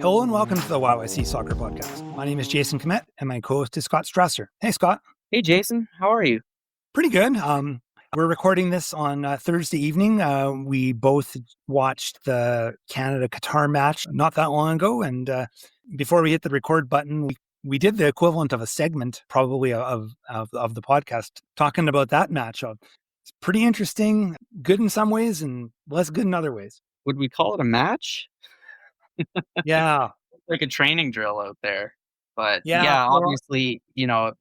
Hello and welcome to the YYC Soccer Podcast. My name is Jason Kmet and my co-host is Scott Strasser. Hey, Scott. Hey, Jason. How are you? Pretty good. We're recording this on Thursday evening. We both watched the Canada-Qatar match not that long ago. And before we hit the record button, we did the equivalent of a segment probably of the podcast talking about that match. It's pretty interesting, good in some ways and less good in other ways. Would we call it a match? Yeah. Like a training drill out there. But Yeah, obviously,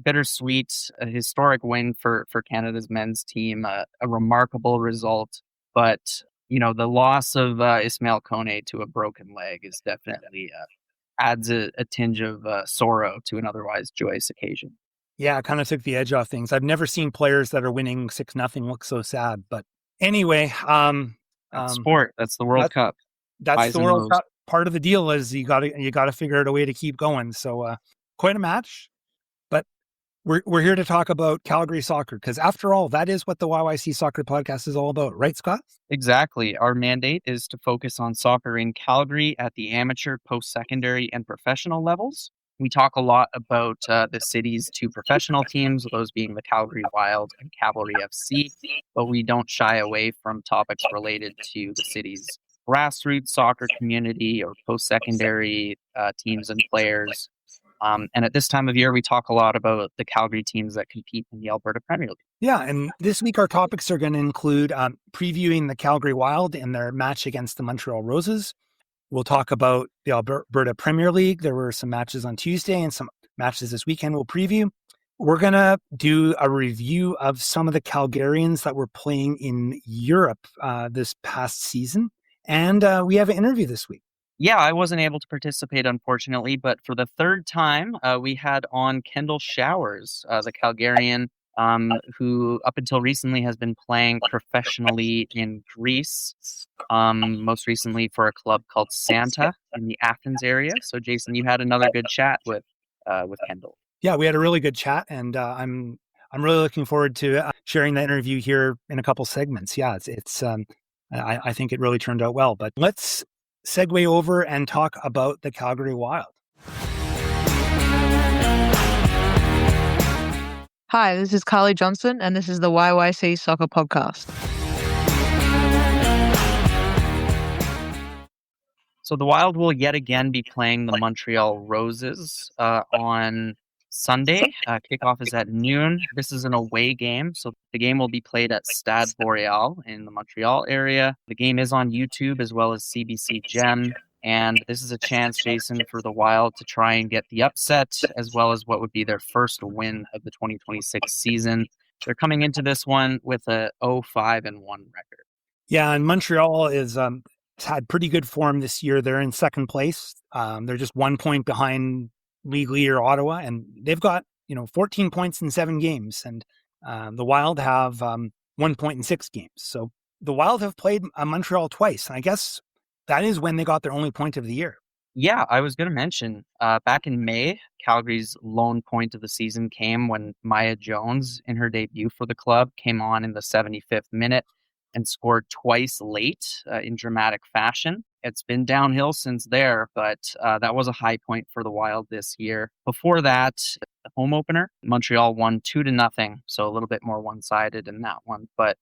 bittersweet, a historic win for Canada's men's team, a remarkable result. But, the loss of Ismail Kone to a broken leg is definitely adds a tinge of sorrow to an otherwise joyous occasion. Yeah, it kind of took the edge off things. I've never seen players that are winning 6-0 look so sad. But anyway, that's sport. That's the World Cup. That's the World Cup. Part of the deal is you got to figure out a way to keep going. So quite a match, but we're here to talk about Calgary soccer because after all, that is what the YYC Soccer Podcast is all about, right, Scott? Exactly. Our mandate is to focus on soccer in Calgary at the amateur, post-secondary, and professional levels. We talk a lot about the city's two professional teams, those being the Calgary Wild and Cavalry FC, but we don't shy away from topics related to the city's grassroots soccer community or post-secondary teams and players. And at this time of year, we talk a lot about the Calgary teams that compete in the Alberta Premier League. Yeah, and this week our topics are going to include previewing the Calgary Wild in their match against the Montreal Roses. We'll talk about the Alberta Premier League. There were some matches on Tuesday and some matches this weekend we'll preview. We're going to do a review of some of the Calgarians that were playing in Europe this past season. And we have an interview this week. Yeah, I wasn't able to participate, unfortunately, but for the third time, we had on Kendall Showers, the Calgarian, who up until recently has been playing professionally in Greece, most recently for a club called Santa in the Athens area. So, Jason, you had another good chat with Kendall. Yeah, we had a really good chat, and I'm really looking forward to sharing that interview here in a couple segments. Yeah, it's I think it really turned out well. But let's segue over and talk about the Calgary Wild. Hi, this is Carly Johnson, and this is the YYC Soccer Podcast. So the Wild will yet again be playing the Montreal Roses on Sunday. Kickoff is at noon. This is an away game, so the game will be played at Stade Boreal in the Montreal area. The game is on YouTube as well as CBC Gem, and this is a chance, Jason, for the Wild to try and get the upset as well as what would be their first win of the 2026 season. They're coming into this one with a 0-5-1 record. Yeah, and Montreal is had pretty good form this year. They're in second place. They're just 1 point behind league leader Ottawa, and they've got 14 points in 7 games, and the Wild have 1 point in 6 games. So the Wild have played Montreal twice, and I guess that is when they got their only point of the year. Yeah, I was going to mention back in May, Calgary's lone point of the season came when Maya Jones, in her debut for the club, came on in the 75th minute and scored twice late in dramatic fashion. It's been downhill since there, but that was a high point for the Wild this year. Before that, the home opener, Montreal won 2-0, so a little bit more one-sided in that one. But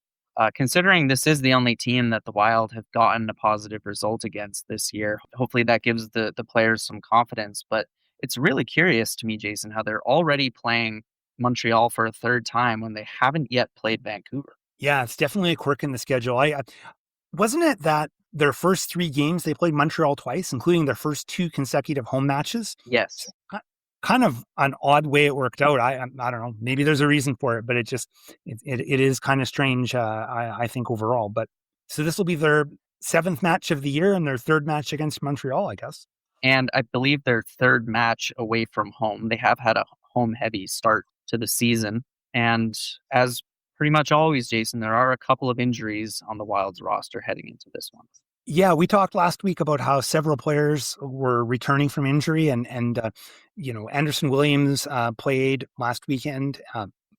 considering this is the only team that the Wild have gotten a positive result against this year, hopefully that gives the players some confidence. But it's really curious to me, Jason, how they're already playing Montreal for a third time when they haven't yet played Vancouver. Yeah, it's definitely a quirk in the schedule. Wasn't it that their first 3 games, they played Montreal twice, including their first 2 consecutive home matches? Yes. Kind of an odd way it worked out. I don't know. Maybe there's a reason for it, but it is kind of strange, I think, overall. But so this will be their 7th match of the year and their 3rd match against Montreal, I guess. And I believe their 3rd match away from home. They have had a home-heavy start to the season. And as pretty much always, Jason, there are a couple of injuries on the Wild's roster heading into this one. Yeah, we talked last week about how several players were returning from injury, and Anderson Williams played last weekend.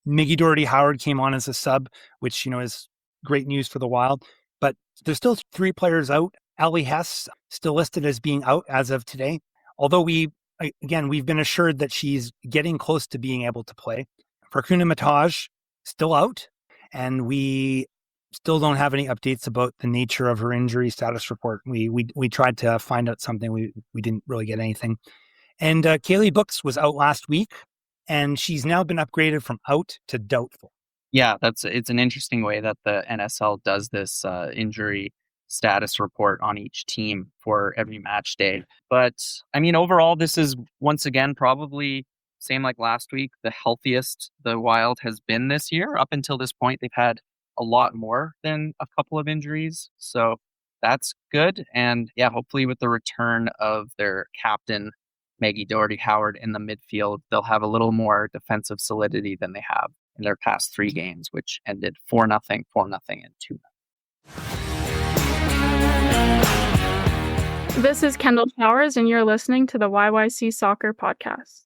Miggy Doherty-Howard came on as a sub, which is great news for the Wild. But there's still 3 players out. Ali Hess still listed as being out as of today. although we've been assured that she's getting close to being able to play. Farkuna Mataj still out, and we still don't have any updates about the nature of her injury status report. We tried to find out something. We didn't really get anything. And Kaylee Books was out last week, and she's now been upgraded from out to doubtful. Yeah, it's an interesting way that the NSL does this injury status report on each team for every match day. But I mean, overall, this is once again probably same like last week, the healthiest the Wild has been this year. Up until this point, they've had a lot more than a couple of injuries. So that's good. And yeah, hopefully with the return of their captain, Maggie Doherty Howard, in the midfield, they'll have a little more defensive solidity than they have in their past 3 games, which ended 4-0, 4-0, and 2-0. This is Kendall Showers, and you're listening to the YYC Soccer Podcast.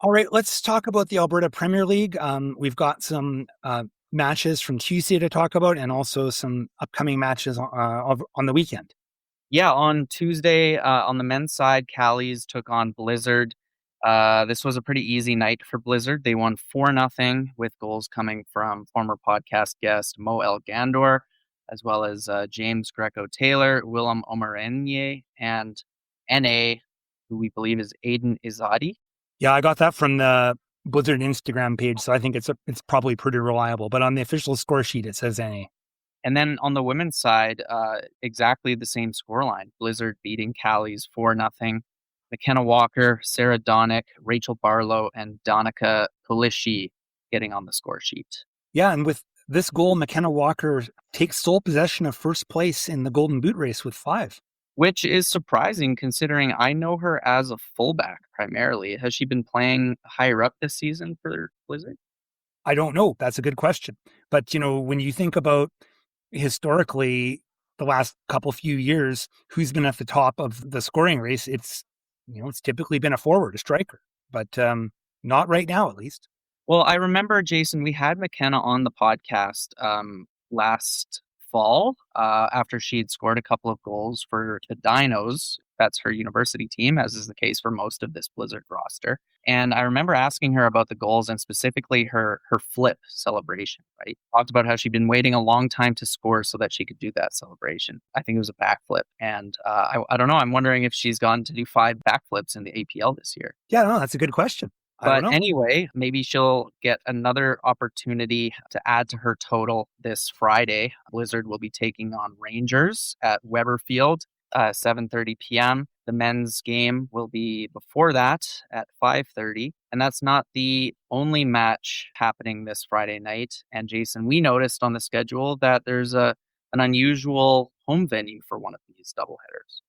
All right, let's talk about the Alberta Premier League. We've got some matches from Tuesday to talk about, and also some upcoming matches on the weekend. Yeah, on Tuesday, on the men's side, Callies took on Blizzard. This was a pretty easy night for Blizzard. They won 4-0 with goals coming from former podcast guest Mo El Gandor, as well as James Greco-Taylor, Willem Omarenye, and N.A., who we believe is Aiden Izadi. Yeah, I got that from the Blizzard Instagram page, so I think it's probably pretty reliable. But on the official score sheet, it says NA. And then on the women's side, exactly the same scoreline. Blizzard beating Callies 4-0. McKenna Walker, Sarah Donick, Rachel Barlow, and Donica Polishi getting on the score sheet. Yeah, and with this goal, McKenna Walker takes sole possession of first place in the Golden Boot race with 5. Which is surprising considering I know her as a fullback primarily. Has she been playing higher up this season for Blizzard? I don't know. That's a good question. But, when you think about historically the last few years, who's been at the top of the scoring race, it's typically been a forward, a striker, but not right now, at least. Well, I remember, Jason, we had McKenna on the podcast last fall after she had scored a couple of goals for the Dinos. That's her university team, as is the case for most of this Blizzard roster. And I remember asking her about the goals and specifically her flip celebration, right? Talked about how she'd been waiting a long time to score so that she could do that celebration. I think it was a backflip. And I don't know. I'm wondering if she's gone to do 5 backflips in the APL this year. Yeah, no, that's a good question. But anyway, maybe she'll get another opportunity to add to her total this Friday. Blizzard will be taking on Rangers at Weber Field, 7:30 p.m. The men's game will be before that at 5:30. And that's not the only match happening this Friday night. And Jason, we noticed on the schedule that there's an unusual home venue for one of these doubleheaders.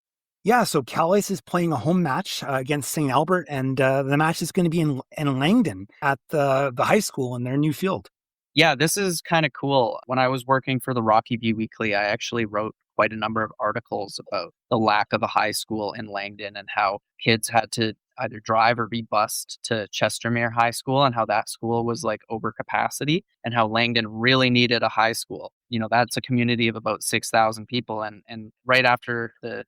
Yeah, so Calais is playing a home match against St. Albert, and the match is going to be in Langdon at the high school in their new field. Yeah, this is kind of cool. When I was working for the Rocky View Weekly, I actually wrote quite a number of articles about the lack of a high school in Langdon and how kids had to either drive or be bused to Chestermere High School and how that school was like over capacity and how Langdon really needed a high school. That's a community of about 6,000 people. And right after the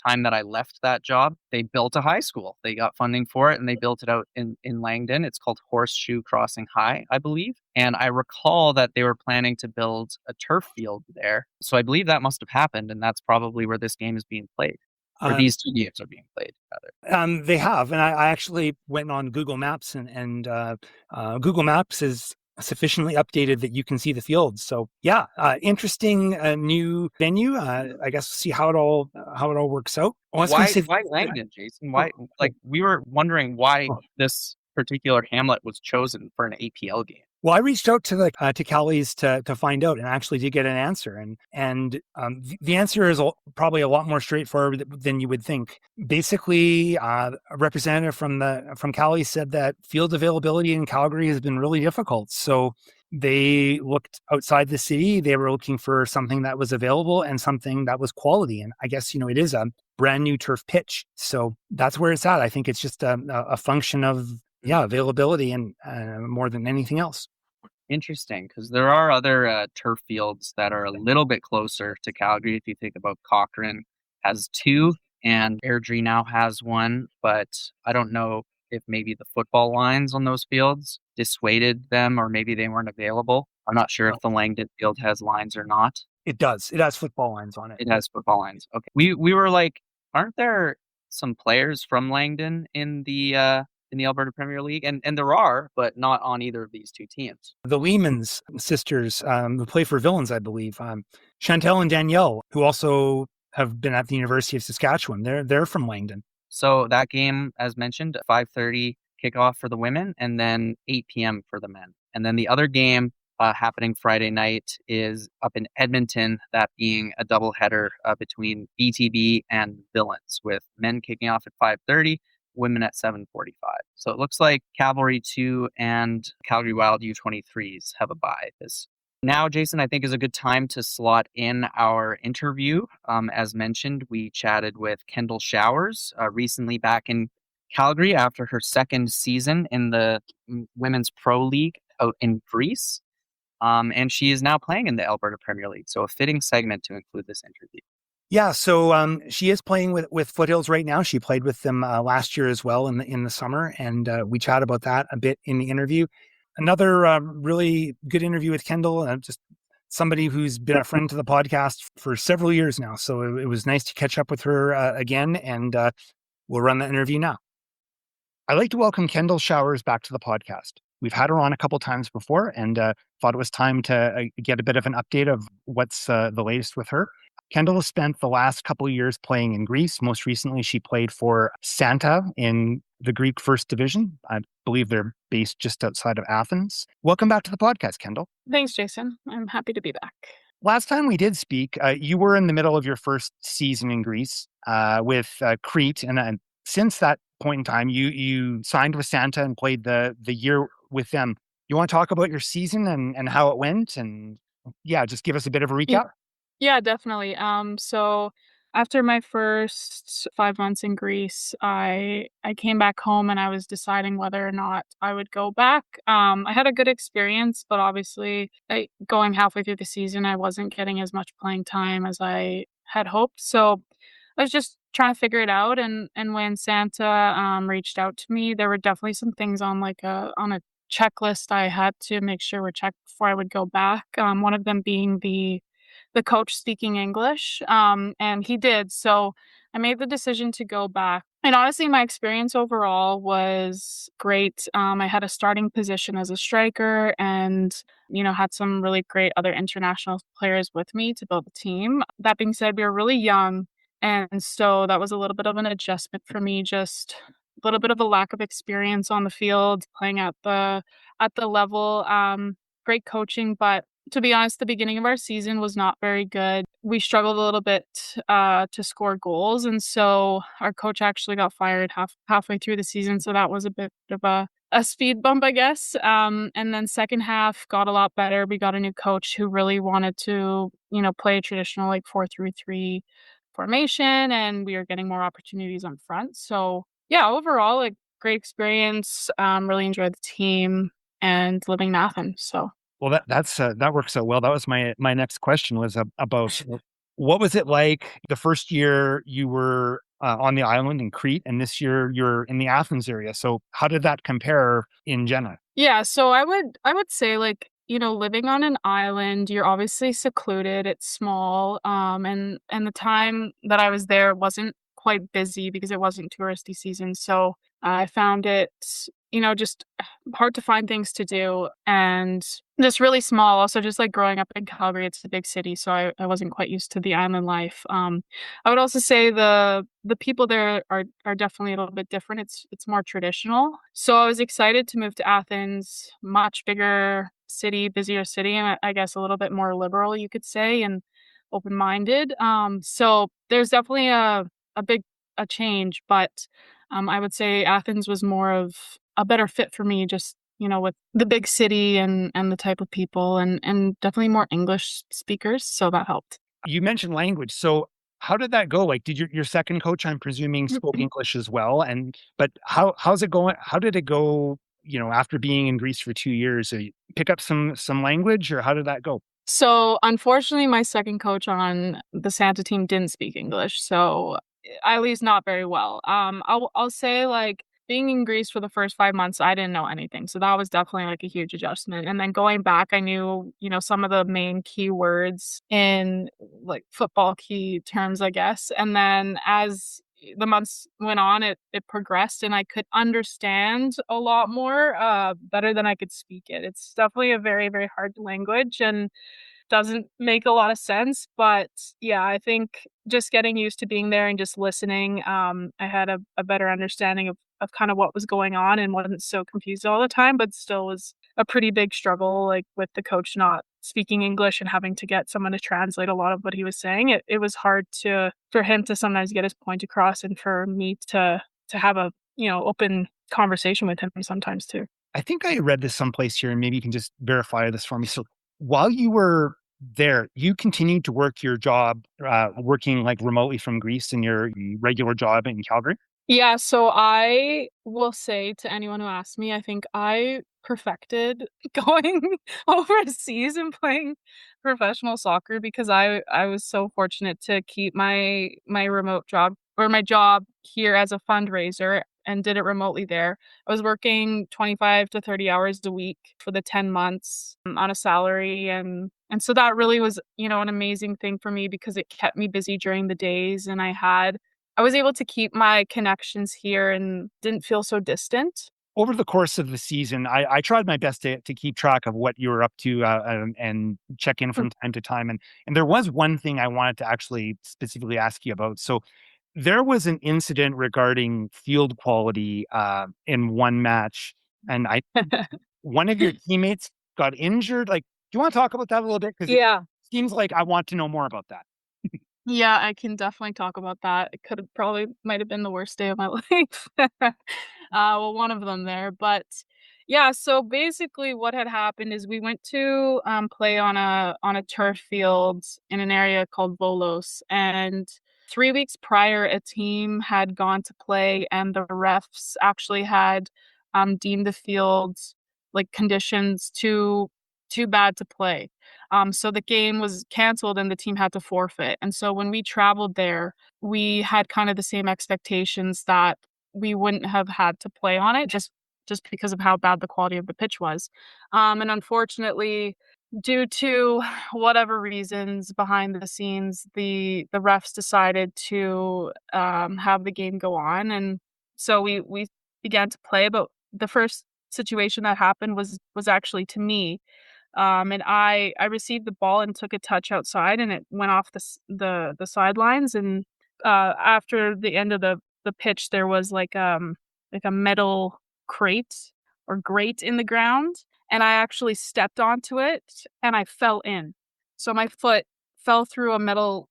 time that I left that job, they built a high school. They got funding for it and they built it out in Langdon. It's called Horseshoe Crossing High, I believe. And I recall that they were planning to build a turf field there. So I believe that must have happened. And that's probably where this game is being played. Or these 2 games are being played, rather. They have. And I actually went on Google Maps and Google Maps is sufficiently updated that you can see the field. So yeah, interesting new venue. I guess see how it all works out. Why Langdon, Jason? Why? Like we were wondering why this particular hamlet was chosen for an APL game. Well, I reached out to to Callies to find out, and actually did get an answer. And the answer is probably a lot more straightforward than you would think. Basically, a representative from Callies said that field availability in Calgary has been really difficult. So they looked outside the city. They were looking for something that was available and something that was quality. And I guess it is a brand new turf pitch, so that's where it's at. I think it's just a function of availability and more than anything else. Interesting, because there are other turf fields that are a little bit closer to Calgary. If you think about Cochrane has two, and Airdrie now has one, but I don't know if maybe the football lines on those fields dissuaded them, or maybe they weren't available. I'm not sure if the Langdon field has lines or not. It does. It has football lines on it. It has football lines. Okay, we were like, aren't there some players from Langdon in the Alberta Premier League? And there are, but not on either of these two teams. The Lehmans sisters, who play for Villains, I believe, Chantel and Danielle, who also have been at the University of Saskatchewan. They're from Langdon. So that game, as mentioned, 5:30 kickoff for the women, and then 8 p.m. for the men. And then the other game happening Friday night is up in Edmonton, that being a doubleheader between BTB and Villains, with men kicking off at 5:30, women at 7:45. So it looks like Cavalry 2 and Calgary Wild U23s have a bye. Now, Jason, I think is a good time to slot in our interview. As mentioned, we chatted with Kendall Showers recently back in Calgary after her second season in the Women's Pro League out in Greece. And she is now playing in the Alberta Premier League. So a fitting segment to include this interview. Yeah, so she is playing with Foothills right now. She played with them last year as well in the summer, and we chat about that a bit in the interview. Another really good interview with Kendall, just somebody who's been a friend to the podcast for several years now. So it was nice to catch up with her again, and we'll run the interview now. I'd like to welcome Kendall Showers back to the podcast. We've had her on a couple times before, and thought it was time to get a bit of an update of what's the latest with her. Kendall has spent the last couple of years playing in Greece. Most recently, she played for Santa in the Greek First Division. I believe they're based just outside of Athens. Welcome back to the podcast, Kendall. Thanks, Jason. I'm happy to be back. Last time we did speak, you were in the middle of your first season in Greece with Crete, and since that point in time, you signed with Santa and played the year with them. You want to talk about your season and how it went, and just give us a bit of a recap? Yeah, definitely. So after my first 5 months in Greece, I came back home and I was deciding whether or not I would go back. I had a good experience, but obviously going halfway through the season, I wasn't getting as much playing time as I had hoped. So I was just trying to figure it out. And when Santa reached out to me, there were definitely some things on a checklist I had to make sure were checked before I would go back. One of them being the coach speaking English, and he did. So I made the decision to go back. And honestly, my experience overall was great. I had a starting position as a striker and, had some really great other international players with me to build the team. That being said, we were really young. And so that was a little bit of an adjustment for me, just a little bit of a lack of experience on the field, playing at the level. Great coaching, but to be honest, the beginning of our season was not very good. We struggled a little bit to score goals, and so our coach actually got fired halfway through the season. So that was a bit of a speed bump, I guess. And then second half got a lot better. We got a new coach who really wanted to, play a traditional 4-3-3 formation, and we were getting more opportunities on front. So yeah, overall, great experience. Really enjoyed the team and living in Athens. So. Well, that works out well. That was my next question was about what was it like the first year you were on the island in Crete, and this year you're in the Athens area. So how did that compare in general? Yeah, so I would say living on an island, you're obviously secluded. It's small, and the time that I was there wasn't quite busy because it wasn't touristy season. So I found it, just hard to find things to do and just really small. Also, just growing up in Calgary, it's a big city, so I wasn't quite used to the island life. I would also say the people there are definitely a little bit different. It's more traditional. So I was excited to move to Athens, much bigger city, busier city, and I guess a little bit more liberal, you could say, and open-minded. So there's definitely a change, but I would say Athens was more of a better fit for me, just with the big city and the type of people and definitely more English speakers, so that helped. You mentioned language, so how did that go? Did your second coach, I'm presuming, spoke English as well, but how's it going? How did it go after being in Greece for 2 years, pick up some language, or how did that go? So unfortunately, my second coach on the Santa team didn't speak English, so at least not very well. I'll say like being in Greece for the first 5 months, I didn't know anything, so that was definitely like a huge adjustment. And then going back, I knew some of the main key words in like football key terms, I guess. And then as the months went on, it progressed, and I could understand a lot more better than I could speak it. It's definitely a very, very hard language, and doesn't make a lot of sense, but yeah, I think just getting used to being there and just listening, I had a better understanding of kind of what was going on and wasn't so confused all the time, but still was a pretty big struggle, like with the coach not speaking English and having to get someone to translate a lot of what he was saying. It was hard for him to sometimes get his point across, and for me to have a open conversation with him sometimes too. I think I read this someplace here, and maybe you can just verify this for me. So while you were there, you continued to work your job, working like remotely from Greece in your regular job in Calgary? Yeah, so I will say to anyone who asks me, I think I perfected going overseas and playing professional soccer, because I was so fortunate to keep my remote job, or my job here, as a fundraiser, and did it remotely there. I was working 25 to 30 hours a week for the 10 months on a salary, and so that really was, an amazing thing for me, because it kept me busy during the days, and I was able to keep my connections here and didn't feel so distant. Over the course of the season, I tried my best to keep track of what you were up to, and check in from time to time. And there was one thing I wanted to actually specifically ask you about. So there was an incident regarding field quality in one match, and one of your teammates got injured. Like, do you want to talk about that a little bit? Because it Yeah. seems like I want to know more about that. Yeah, I can definitely talk about that. It could have probably might have been the worst day of my life. Well, one of them there, but yeah. So basically, what had happened is we went to play on a turf field in an area called Volos, and 3 weeks prior, a team had gone to play, and the refs actually had deemed the field like conditions too bad to play. So the game was canceled and the team had to forfeit. And so when we traveled there, we had kind of the same expectations that we wouldn't have had to play on it, just because of how bad the quality of the pitch was. And unfortunately, due to whatever reasons behind the scenes, the refs decided to have the game go on, and so we began to play. But the first situation that happened was actually to me, and I received the ball and took a touch outside, and it went off the sidelines. And after the end of the pitch, there was like a metal crate or grate in the ground, and I actually stepped onto it and I fell in. So my foot fell through a metal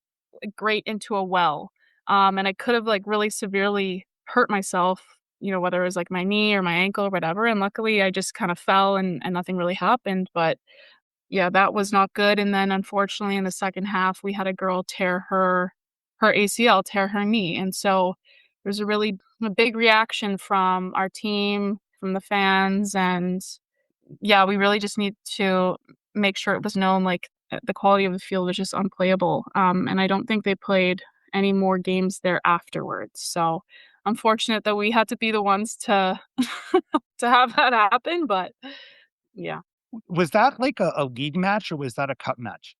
grate into a well, and I could have like really severely hurt myself. Whether it was like my knee or my ankle or whatever. And luckily, I just kind of fell, and nothing really happened. But yeah, that was not good. And then unfortunately in the second half, we had a girl tear her ACL, tear her knee. And so there's a big reaction from our team, from the fans, and yeah, we really just need to make sure it was known, like, the quality of the field was just unplayable. And I don't think they played any more games there afterwards. So unfortunate that we had to be the ones to to have that happen, but yeah. Was that like a league match, or was that a cup match?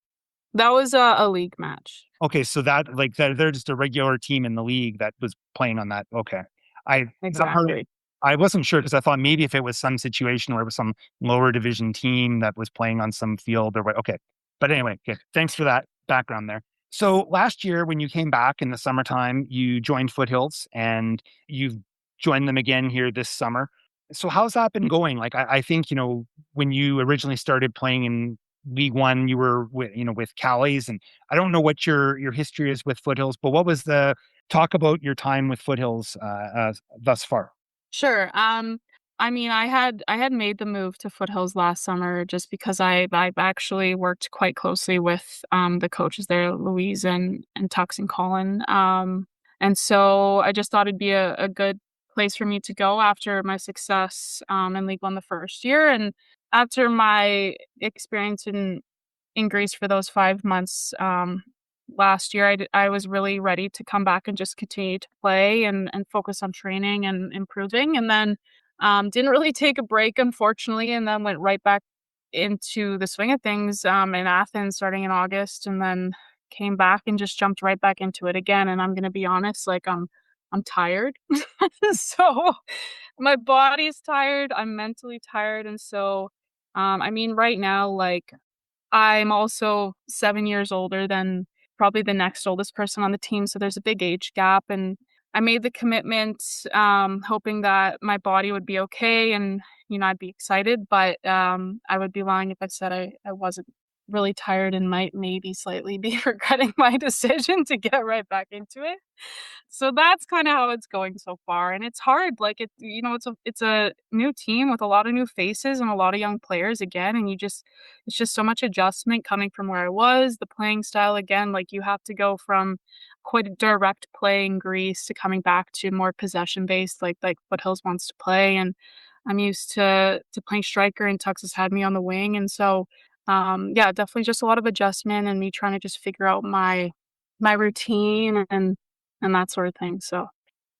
That was a league match. Okay, so that like they're just a regular team in the league that was playing on that. Okay. I that part Exactly. I wasn't sure, because I thought maybe if it was some situation where it was some lower division team that was playing on some field or what. Okay. But anyway, okay, thanks for that background there. So last year when you came back in the summertime, you joined Foothills, and you've joined them again here this summer. So how's that been going? Like I think, when you originally started playing in League One, you were with Callies, and I don't know what your history is with Foothills, but what was the talk about your time with Foothills thus far? Sure. I mean, I had made the move to Foothills last summer just because I've actually worked quite closely with the coaches there, Louise and Tux and Colin. And so I just thought it'd be a good place for me to go after my success in League One the first year. And after my experience in Greece for those 5 months last year, I was really ready to come back and just continue to play and focus on training and improving. And then didn't really take a break, unfortunately, and then went right back into the swing of things in Athens starting in August, and then came back and just jumped right back into it again. And I'm gonna be honest, like I'm tired. So my body's tired, I'm mentally tired. And so I mean right now, like I'm also 7 years older than probably the next oldest person on the team, so there's a big age gap, and I made the commitment, hoping that my body would be okay and, I'd be excited, but, I would be lying if I said I wasn't really tired and might maybe slightly be regretting my decision to get right back into it. So that's kinda how it's going so far, and it's hard, like, it's a new team with a lot of new faces and a lot of young players again, and it's just so much adjustment coming from where I was, the playing style again, like, you have to go from quite a direct play in Greece to coming back to more possession-based, like Foothills wants to play, and I'm used to playing striker, and Tux has had me on the wing, and so, yeah, definitely just a lot of adjustment and me trying to just figure out my routine and that sort of thing. So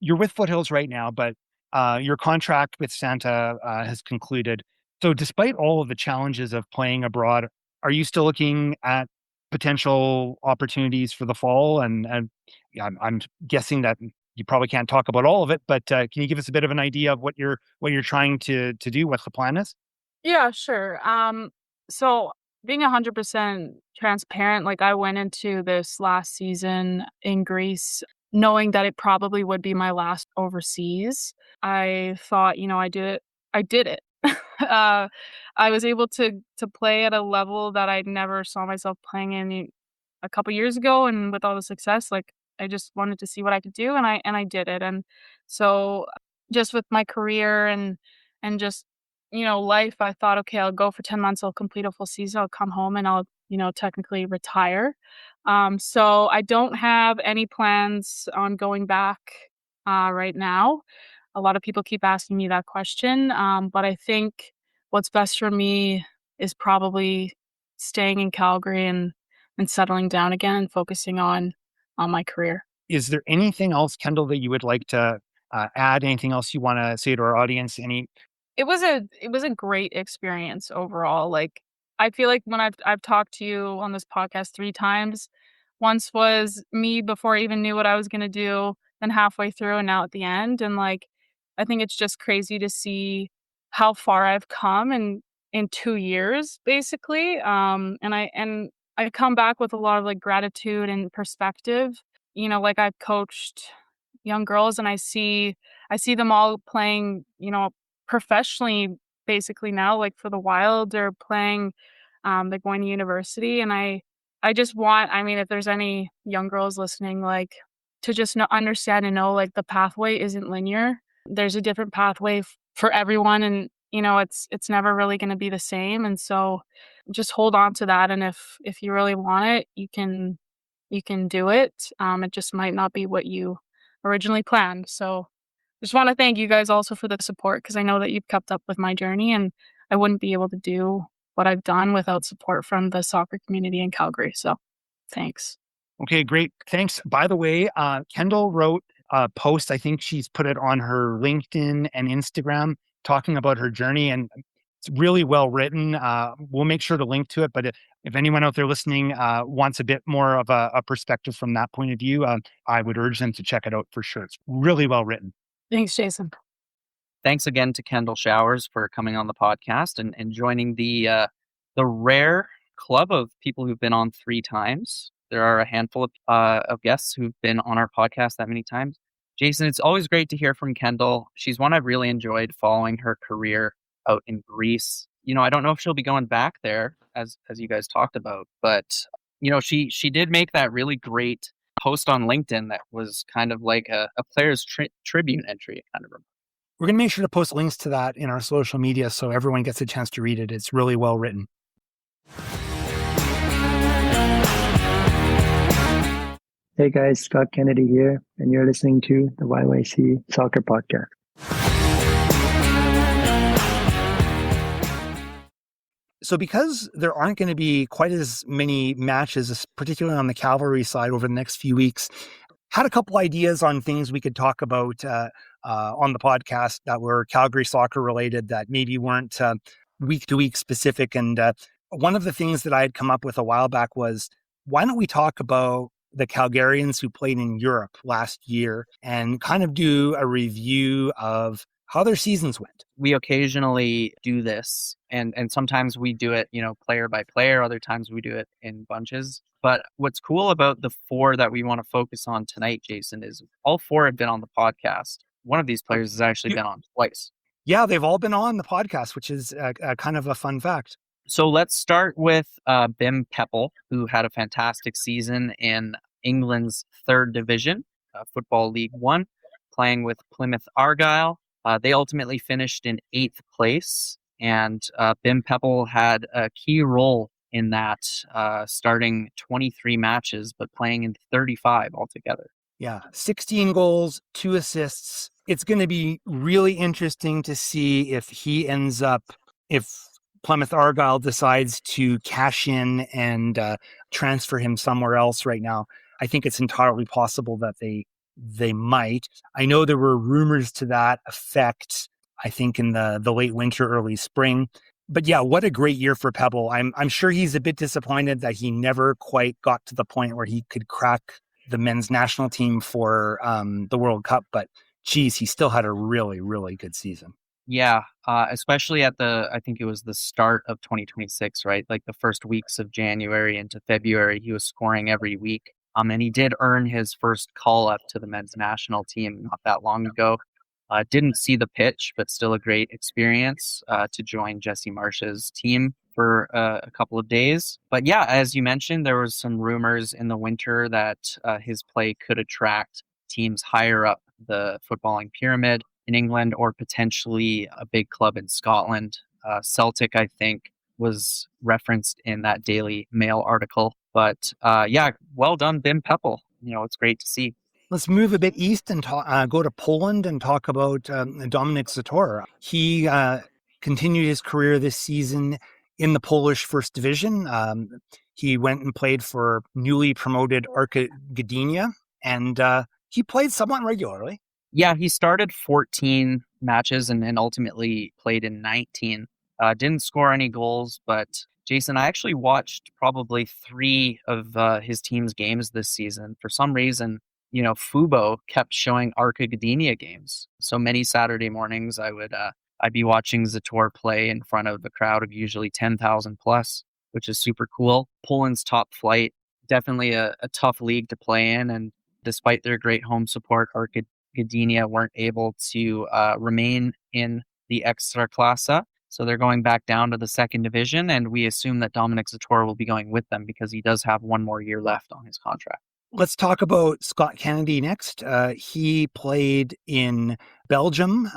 You're with Foothills right now, but your contract with Santa has concluded. So, despite all of the challenges of playing abroad, are you still looking at potential opportunities for the fall? And yeah, I'm guessing that you probably can't talk about all of it, but can you give us a bit of an idea of what you're trying to do? What the plan is? yeah, sure. So being 100% transparent, like I went into this last season in Greece knowing that it probably would be my last overseas. I thought, I did it. uh, I was able to play at a level that I never saw myself playing in a couple years ago, and with all the success, like I just wanted to see what I could do, and I did it. And so just with my career and just life, I thought, okay, I'll go for 10 months, I'll complete a full season, I'll come home and I'll technically retire. So I don't have any plans on going back right now. A lot of people keep asking me that question, but I think what's best for me is probably staying in Calgary and settling down again and focusing on my career. Is there anything else, Kendall, that you would like to add? Anything else you want to say to our audience? It was a great experience overall. Like I feel like when I've talked to you on this podcast 3 times, once was me before I even knew what I was gonna do, then halfway through, and now at the end. And like I think it's just crazy to see how far I've come in 2 years basically. And I come back with a lot of like gratitude and perspective. Like I've coached young girls and I see them all playing, professionally basically now, like for the Wild. They're playing, they're going to university, and I just want, I mean, if there's any young girls listening, like to just understand and know like the pathway isn't linear. There's a different pathway for everyone, and it's never really going to be the same. And so just hold on to that, and if you really want it, you can do it. It just might not be what you originally planned. So just want to thank you guys also for the support, because I know that you've kept up with my journey, and I wouldn't be able to do what I've done without support from the soccer community in Calgary. So thanks. Okay, great. Thanks. By the way, Kendall wrote a post. I think she's put it on her LinkedIn and Instagram talking about her journey, and it's really well written. We'll make sure to link to it. But if anyone out there listening wants a bit more of a perspective from that point of view, I would urge them to check it out for sure. It's really well written. Thanks, Jason. Thanks again to Kendall Showers for coming on the podcast and joining the rare club of people who've been on 3 times. There are a handful of guests who've been on our podcast that many times. Jason, it's always great to hear from Kendall. She's one I've really enjoyed following her career out in Greece. I don't know if she'll be going back there as you guys talked about, but she did make that really great post on LinkedIn that was kind of like a player's tribute entry, kind of. We're going to make sure to post links to that in our social media so everyone gets a chance to read it. It's really well written. Hey guys, Scott Kennedy here, and you're listening to the YYC Soccer Podcast. So because there aren't going to be quite as many matches, particularly on the Calgary side over the next few weeks, had a couple ideas on things we could talk about on the podcast that were Calgary soccer related that maybe weren't week to week specific. And one of the things that I had come up with a while back was, why don't we talk about the Calgarians who played in Europe last year and kind of do a review of how their seasons went. We occasionally do this, and sometimes we do it, player by player. Other times we do it in bunches. But what's cool about the 4 that we want to focus on tonight, Jason, is all 4 have been on the podcast. One of these players has actually been on twice. Yeah, they've all been on the podcast, which is kind of a fun fact. So let's start with Bim Peppel, who had a fantastic season in England's 3rd division, Football League One, playing with Plymouth Argyle. They ultimately finished in 8th place, and Bim Peppel had a key role in that, starting 23 matches, but playing in 35 altogether. Yeah, 16 goals, 2 assists. It's going to be really interesting to see if Plymouth Argyle decides to cash in and transfer him somewhere else right now. I think it's entirely possible that they might. I know there were rumors to that effect, I think, in the late winter, early spring. But yeah, what a great year for Pebble. I'm sure he's a bit disappointed that he never quite got to the point where he could crack the men's national team for the World Cup. But geez, he still had a really, really good season. Yeah, especially at I think it was the start of 2026, right? Like the first weeks of January into February, he was scoring every week. And he did earn his first call up to the men's national team not that long ago. Didn't see the pitch, but still a great experience to join Jesse Marsh's team for a couple of days. But yeah, as you mentioned, there was some rumors in the winter that his play could attract teams higher up the footballing pyramid in England, or potentially a big club in Scotland. Celtic, I think, was referenced in that Daily Mail article. But yeah, well done, Bim Peppel. It's great to see. Let's move a bit east and go to Poland and talk about Dominik Zator. He continued his career this season in the Polish First Division. He went and played for newly promoted Arka Gdynia, and he played somewhat regularly. Yeah, he started 14 matches and ultimately played in 19. Didn't score any goals, but Jason, I actually watched probably 3 of his team's games this season. For some reason, Fubo kept showing Arka Gdynia games. So many Saturday mornings, I'd be watching Zator play in front of a crowd of usually 10,000 plus, which is super cool. Poland's top flight, definitely a tough league to play in, and despite their great home support, Arka Gdynia weren't able to remain in the Ekstraklasa. So they're going back down to the 2nd division, and we assume that Dominik Zator will be going with them because he does have 1 more year left on his contract. Let's talk about Scott Kennedy next. He played in Belgium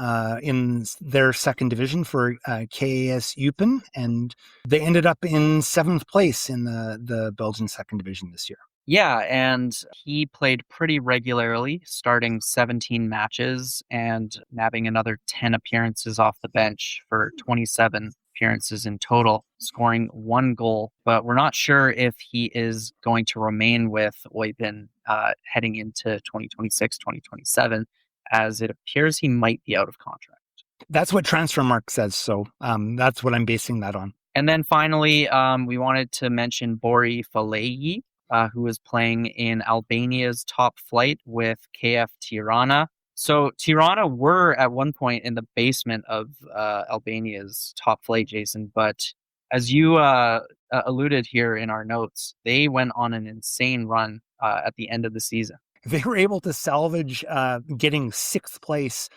in their 2nd division for KAS Eupen, and they ended up in 7th place in the Belgian 2nd division this year. Yeah, and he played pretty regularly, starting 17 matches and nabbing another 10 appearances off the bench for 27 appearances in total, scoring 1 goal. But we're not sure if he is going to remain with Eupen heading into 2026, 2027, as it appears he might be out of contract. That's what Transfermarkt says, so that's what I'm basing that on. And then finally, we wanted to mention Bori Faleyi, who was playing in Albania's top flight with KF Tirana. So Tirana were at one point in the basement of Albania's top flight, Jason, but as you alluded here in our notes, they went on an insane run at the end of the season. They were able to salvage getting 6th place.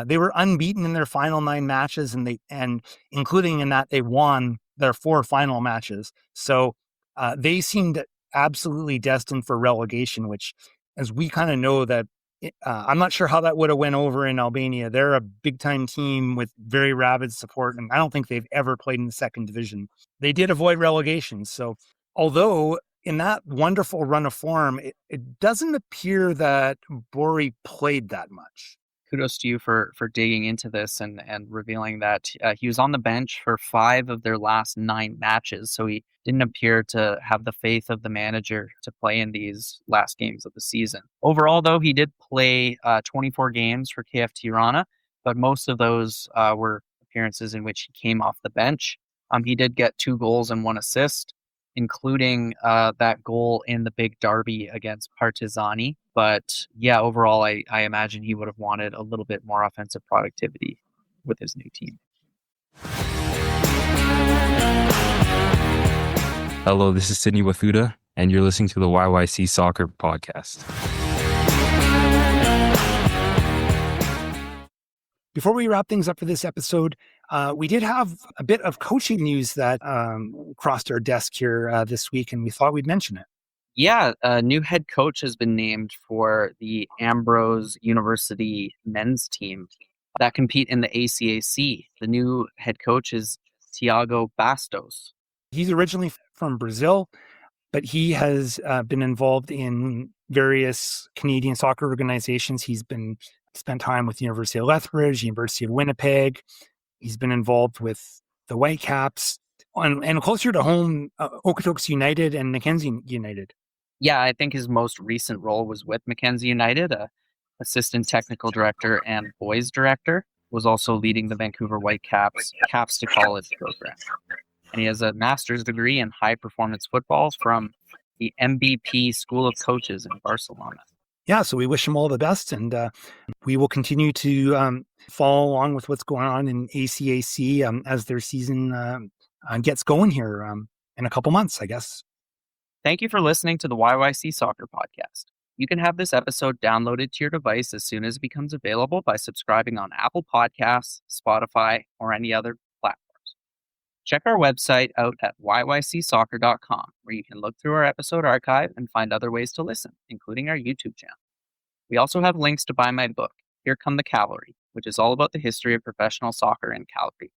They were unbeaten in their final 9 matches, and including in that, they won their 4 final matches. So they seemed absolutely destined for relegation, which, as we kind of know, that I'm not sure how that would have went over in Albania. They're a big time team with very rabid support, and I don't think they've ever played in the 2nd division. They did avoid relegation. So although in that wonderful run of form, it doesn't appear that Bori played that much. kudos to you for digging into this and revealing that he was on the bench for 5 of their last 9 matches. So he didn't appear to have the faith of the manager to play in these last games of the season. Overall, though, he did play 24 games for KF Tirana, but most of those were appearances in which he came off the bench. He did get 2 goals and 1 assist, including that goal in the big derby against Partizani. But yeah, overall, I imagine he would have wanted a little bit more offensive productivity with his new team. Hello, this is Sydney Wathuda, and you're listening to the YYC Soccer Podcast. Before we wrap things up for this episode, we did have a bit of coaching news that crossed our desk here this week, and we thought we'd mention it. Yeah, a new head coach has been named for the Ambrose University men's team that compete in the ACAC. The new head coach is Tiago Bastos. He's originally from Brazil, but he has been involved in various Canadian soccer organizations. He's spent time with the University of Lethbridge, University of Winnipeg. He's been involved with the Whitecaps and closer to home, Okotoks United and Mackenzie United. Yeah, I think his most recent role was with Mackenzie United, assistant technical director and boys director, was also leading the Vancouver Whitecaps Caps to College program. And he has a master's degree in high performance football from the MBP School of Coaches in Barcelona. Yeah, so we wish him all the best, and we will continue to follow along with what's going on in ACAC as their season gets going here in a couple months, I guess. Thank you for listening to the YYC Soccer Podcast. You can have this episode downloaded to your device as soon as it becomes available by subscribing on Apple Podcasts, Spotify, or any other platforms. Check our website out at yycsoccer.com, where you can look through our episode archive and find other ways to listen, including our YouTube channel. We also have links to buy my book, Here Come the Cavalry, which is all about the history of professional soccer in Calgary.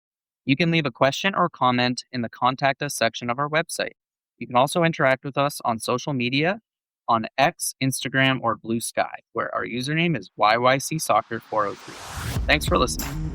You can leave a question or comment in the Contact Us section of our website. You can also interact with us on social media on X, Instagram, or Blue Sky, where our username is YYC Soccer 403. Thanks for listening.